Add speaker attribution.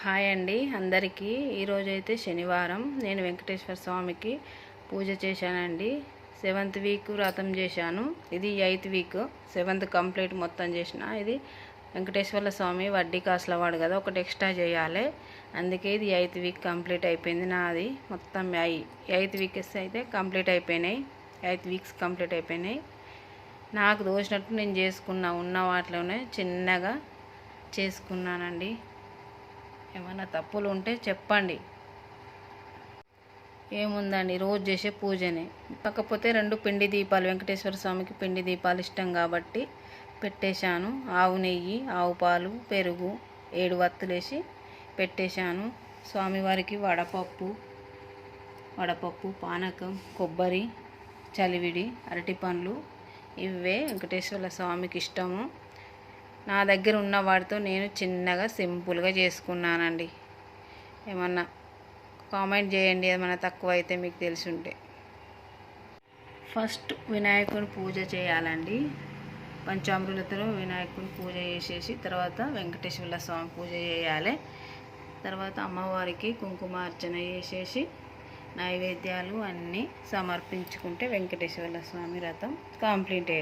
Speaker 1: Hi అండి అందరికీ. ఈరోజైతే శనివారం. నేను వెంకటేశ్వర స్వామికి పూజ చేశానండి. 7th వీక్ వ్రతం చేశాను. ఇది 8th వీక్. 7th కంప్లీట్ మొత్తం చేసిన. ఇది వెంకటేశ్వర స్వామి వడ్డీ కాసుల వాడు కదా, ఒకటి ఎక్స్ట్రా చేయాలి. అందుకే ఇది 8th వీక్ కంప్లీట్ అయిపోయింది నాది. మొత్తం 8th వీక్స్ అయితే కంప్లీట్ అయిపోయినాయి. 8 వీక్స్ కంప్లీట్ అయిపోయినాయి. నాకు దోచినట్టు నేను చేసుకున్నా. ఉన్న వాటిలోనే చిన్నగా చేసుకున్నానండి. ఏమైనా తప్పులు ఉంటే చెప్పండి. ఏముందండి, రోజు చేసే పూజనే. కాకపోతే 2 పిండి దీపాలు, వెంకటేశ్వర స్వామికి పిండి దీపాలు ఇష్టం కాబట్టి పెట్టేశాను. ఆవు నెయ్యి, ఆవు పాలు, పెరుగు 7 వత్తులేసి పెట్టేశాను. స్వామివారికి వడపప్పు, పానకం, కొబ్బరి, చలివిడి, అరటి పండ్లు, ఇవే వెంకటేశ్వర స్వామికి ఇష్టము. నా దగ్గర ఉన్న వాటితో నేను చిన్నగా సింపుల్గా చేసుకున్నానండి. ఏమన్నా కామెంట్ చేయండి ఏమన్నా తక్కువ అయితే మీకు తెలిసి ఉంటే. ఫస్ట్ వినాయకుని పూజ చేయాలండి. పంచామృతతో వినాయకుని పూజ చేసేసి తర్వాత వెంకటేశ్వర స్వామి పూజ చేయాలి. తర్వాత అమ్మవారికి కుంకుమార్చన చేసేసి నైవేద్యాలు అన్నీ సమర్పించుకుంటే వెంకటేశ్వర స్వామి వ్రతం కంప్లీట్.